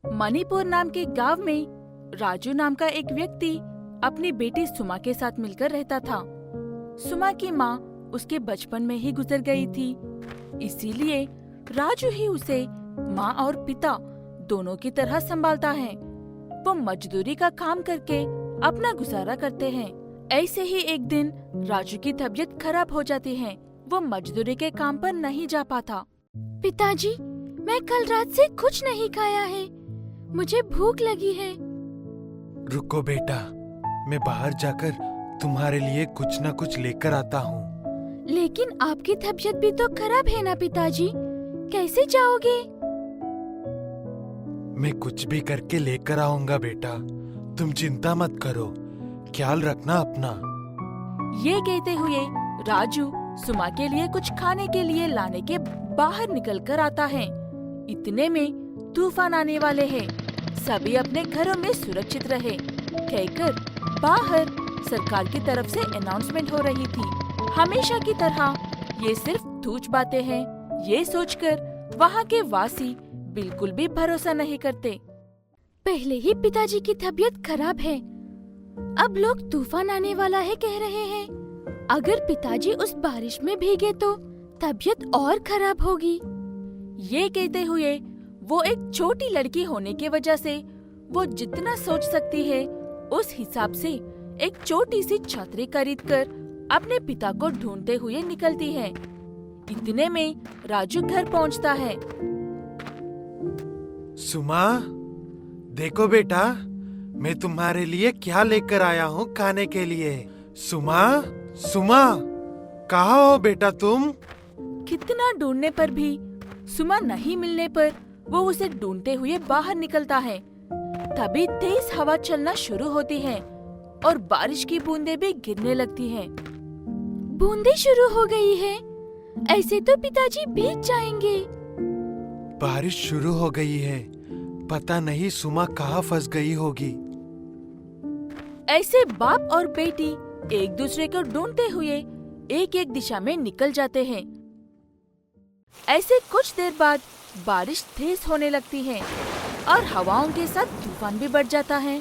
मणिपुर नाम के गांव में राजू नाम का एक व्यक्ति अपनी बेटी सुमा के साथ मिलकर रहता था। सुमा की माँ उसके बचपन में ही गुजर गई थी, इसीलिए राजू ही उसे माँ और पिता दोनों की तरह संभालता है। वो मजदूरी का काम करके अपना गुजारा करते हैं। ऐसे ही एक दिन राजू की तबीयत खराब हो जाती है। वो मजदूरी के काम पर नहीं जा पाता। पिताजी, मैं कल रात से कुछ नहीं खाया है, मुझे भूख लगी है। रुको बेटा, मैं बाहर जाकर तुम्हारे लिए कुछ न कुछ लेकर आता हूँ। लेकिन आपकी तबीयत भी तो खराब है ना पिताजी, कैसे जाओगे? मैं कुछ भी करके लेकर आऊंगा बेटा, तुम चिंता मत करो, ख्याल रखना अपना। ये कहते हुए राजू सुमा के लिए कुछ खाने के लिए लाने के बाहर निकल कर आता है। इतने में तूफान आने वाले हैं, सभी अपने घरों में सुरक्षित रहे कहकर बाहर सरकार की तरफ से अनाउंसमेंट हो रही थी। हमेशा की तरह ये सिर्फ तुच्छ बातें हैं, ये सोचकर वहाँ के वासी बिल्कुल भी भरोसा नहीं करते। पहले ही पिताजी की तबीयत खराब है, अब लोग तूफान आने वाला है कह रहे हैं। अगर पिताजी उस बारिश में भीगे तो तबीयत और खराब होगी। ये कहते हुए वो एक छोटी लड़की होने की वजह से वो जितना सोच सकती है उस हिसाब से एक छोटी सी छतरी खरीदकर अपने पिता को ढूंढते हुए निकलती है। इतने में राजू घर पहुंचता है। सुमा, देखो बेटा, मैं तुम्हारे लिए क्या लेकर आया हूँ खाने के लिए। सुमा, सुमा, कहाँ हो बेटा तुम? कितना ढूंढने पर भी सुमा नहीं मिलने पर वो उसे ढूंढते हुए बाहर निकलता है। तभी तेज हवा चलना शुरू होती है और बारिश की बूंदें भी गिरने लगती हैं। बूंदें शुरू हो गई है, ऐसे तो पिताजी भीग जाएंगे। बारिश शुरू हो गई है, पता नहीं सुमा कहाँ फंस गई होगी। ऐसे बाप और बेटी एक दूसरे को ढूंढते हुए एक एक दिशा में निकल जाते हैं। ऐसे कुछ देर बाद बारिश तेज होने लगती है और हवाओं के साथ तूफान भी बढ़ जाता है।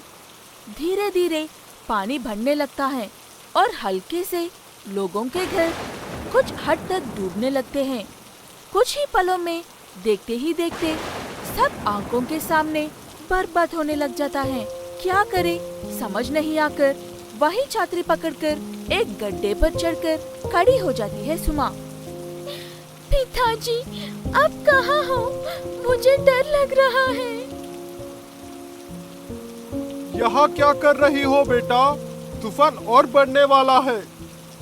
धीरे धीरे पानी भरने लगता है और हल्के से लोगों के घर कुछ हद तक डूबने लगते हैं। कुछ ही पलों में देखते ही देखते सब आंखों के सामने बर्बाद होने लग जाता है। क्या करे समझ नहीं आकर वही छतरी पकड़कर एक गड्ढे पर चढ़कर खड़ी हो जाती है सुमा। पिताजी, आप कहाँ हो? मुझे डर लग रहा है। यहाँ क्या कर रही हो बेटा? तूफान और बढ़ने वाला है,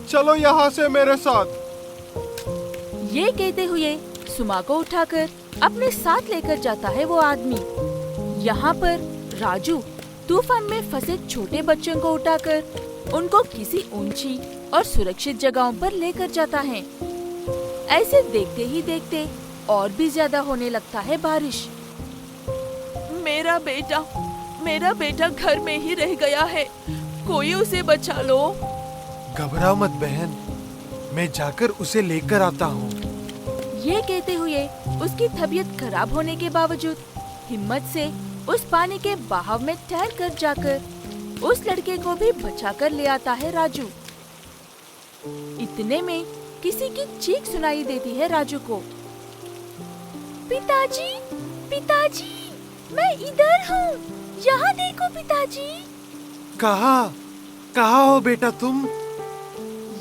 चलो यहाँ से मेरे साथ। ये कहते हुए सुमा को उठाकर अपने साथ लेकर जाता है वो आदमी। यहाँ पर राजू तूफान में फंसे छोटे बच्चों को उठाकर उनको किसी ऊंची और सुरक्षित जगहों पर लेकर जाता है। ऐसे देखते ही देखते और भी ज्यादा होने लगता है बारिश। मेरा बेटा घर में ही रह गया है, कोई उसे बचा लो। घबराओ मत बहन, मैं जाकर उसे लेकर आता हूँ। ये कहते हुए उसकी तबीयत खराब होने के बावजूद हिम्मत से उस पानी के बहाव में ठहर कर जाकर उस लड़के को भी बचाकर ले आता है राजू। इतने में किसी की चीख सुनाई देती है राजू को। पिताजी, पिताजी, मैं इधर हूँ, यहाँ देखो पिताजी। कहाँ हो बेटा तुम?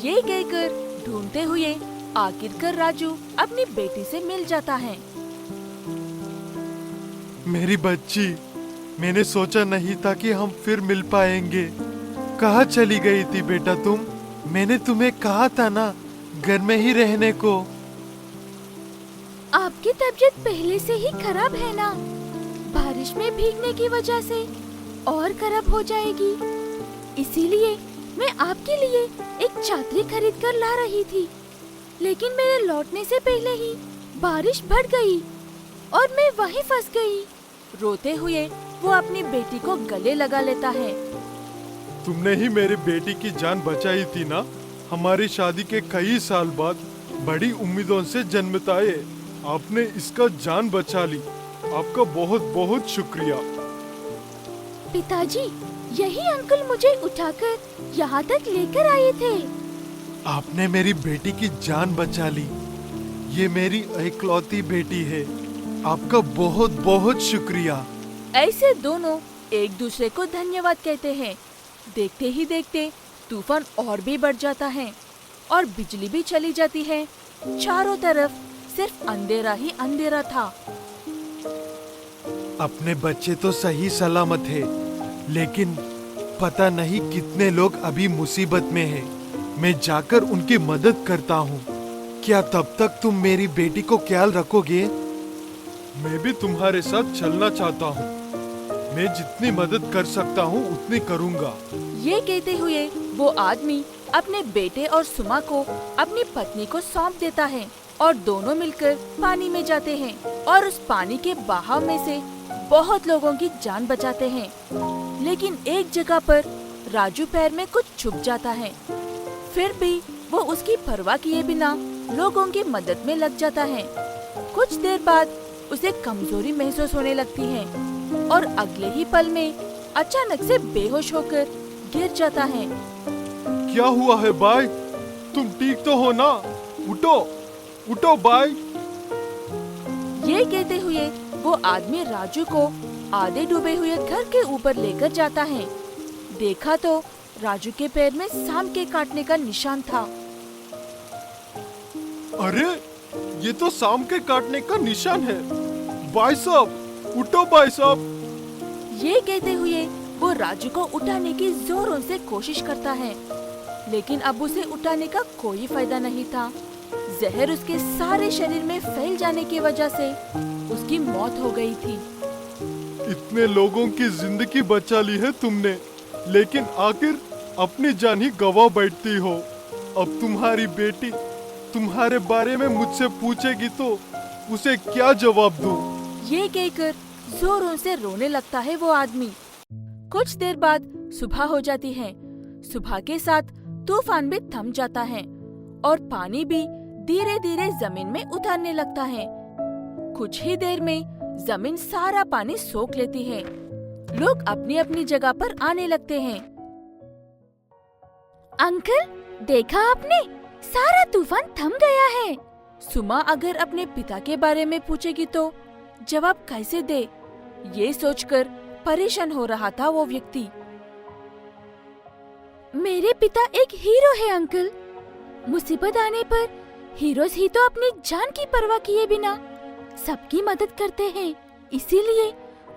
ये कहकर ढूंढते हुए आखिरकार राजू अपनी बेटी से मिल जाता है। मेरी बच्ची, मैंने सोचा नहीं था कि हम फिर मिल पाएंगे। कहाँ चली गई थी बेटा तुम? मैंने तुम्हें कहा था ना घर में ही रहने को। आपकी तबीयत पहले से ही खराब है ना, बारिश में भीगने की वजह से और खराब हो जाएगी। इसीलिए मैं आपके लिए एक छतरी खरीद कर ला रही थी, लेकिन मेरे लौटने से पहले ही बारिश बढ़ गई और मैं वहीं फंस गई। रोते हुए वो अपनी बेटी को गले लगा लेता है। तुमने ही मेरी बेटी की जान बचाई थी ना। हमारी शादी के कई साल बाद बड़ी उम्मीदों से जन्मता है, आपने इसका जान बचा ली। आपका बहुत बहुत शुक्रिया। पिताजी, यही अंकल मुझे उठाकर यहाँ तक लेकर आए थे। आपने मेरी बेटी की जान बचा ली। ये मेरी इकलौती बेटी है। आपका बहुत बहुत शुक्रिया। ऐसे दोनों एक दूसरे को धन्यवाद कहते हैं। देखते ही देखते तूफान और भी बढ़ जाता है और बिजली भी चली जाती है। चारों तरफ सिर्फ अंधेरा ही अंधेरा था। अपने बच्चे तो सही सलामत है, लेकिन पता नहीं कितने लोग अभी मुसीबत में हैं। मैं जाकर उनकी मदद करता हूँ। क्या तब तक तुम मेरी बेटी को ख्याल रखोगे? मैं भी तुम्हारे साथ चलना चाहता हूँ। मैं जितनी मदद कर सकता हूँ उतनी करूँगा। ये कहते हुए वो आदमी अपने बेटे और सुमा को अपनी पत्नी को सौंप देता है और दोनों मिलकर पानी में जाते हैं और उस पानी के बहाव में से बहुत लोगों की जान बचाते हैं। लेकिन एक जगह पर राजू पैर में कुछ छुप जाता है। फिर भी वो उसकी परवाह किए बिना लोगों की मदद में लग जाता है। कुछ देर बाद उसे कमजोरी महसूस होने लगती है और अगले ही पल में अचानक से बेहोश होकर गिर जाता है। क्या हुआ है भाई? तुम ठीक तो हो ना? उठो, उठो भाई। ये कहते हुए वो आदमी राजू को आधे डूबे हुए घर के ऊपर लेकर जाता है। देखा तो राजू के पैर में सांप के काटने का निशान था। अरे, ये तो सांप के काटने का निशान है। भाई साहब, उठो भाई साहब। ये कहते हुए वो राजू को उठाने की जोरों से कोशिश करता है, लेकिन अब उसे उठाने का कोई फायदा नहीं था। जहर उसके सारे शरीर में फैल जाने की वजह से उसकी मौत हो गई थी। इतने लोगों की जिंदगी बचा ली है तुमने, लेकिन आखिर अपनी जान ही गवा बैठती हो। अब तुम्हारी बेटी तुम्हारे बारे में मुझसे पूछेगी तो उसे क्या जवाब दूं? ये कहकर जोरों से रोने लगता है वो आदमी। कुछ देर बाद सुबह हो जाती है। सुबह के साथ तूफान भी थम जाता है और पानी भी धीरे धीरे जमीन में उतरने लगता है। कुछ ही देर में जमीन सारा पानी सोख लेती है। लोग अपनी अपनी जगह पर आने लगते हैं। अंकल, देखा आपने? सारा तूफान थम गया है। सुमा अगर अपने पिता के बारे में पूछेगी तो जवाब कैसे दे, ये सोचकर परेशान हो रहा था वो व्यक्ति। मेरे पिता एक हीरो है अंकल। मुसीबत आने पर हीरोज ही तो अपनी जान की परवाह किए बिना सबकी मदद करते हैं। इसीलिए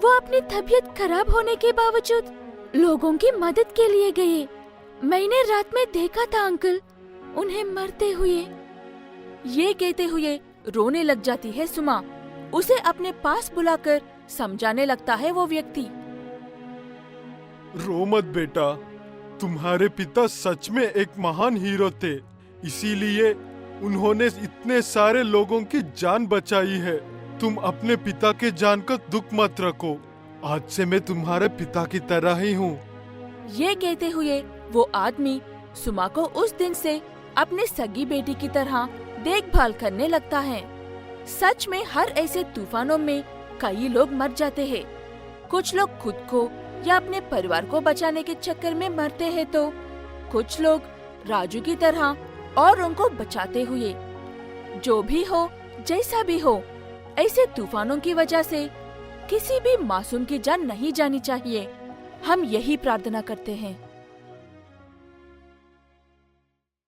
वो अपनी तबीयत खराब होने के बावजूद लोगों की मदद के लिए गए। मैंने रात में देखा था अंकल, उन्हें मरते हुए। ये कहते हुए रोने लग जाती है सुमा। उसे अपने पास बुलाकर समझाने लगता है वो व्यक्ति। रो मत बेटा, तुम्हारे पिता सच में एक महान हीरो थे। इसीलिए उन्होंने इतने सारे लोगों की जान बचाई है। तुम अपने पिता के जान का दुख मत रखो। आज से मैं तुम्हारे पिता की तरह ही हूँ। ये कहते हुए वो आदमी सुमा को उस दिन से अपने सगी बेटी की तरह देखभाल करने लगता है। सच में हर ऐसे तूफानों में कई लोग मर जाते हैं। कुछ लोग खुद को या अपने परिवार को बचाने के चक्कर में मरते हैं, तो कुछ लोग राजू की तरह और उनको बचाते हुए। जो भी हो, जैसा भी हो, ऐसे तूफानों की वजह से किसी भी मासूम की जान नहीं जानी चाहिए। हम यही प्रार्थना करते हैं।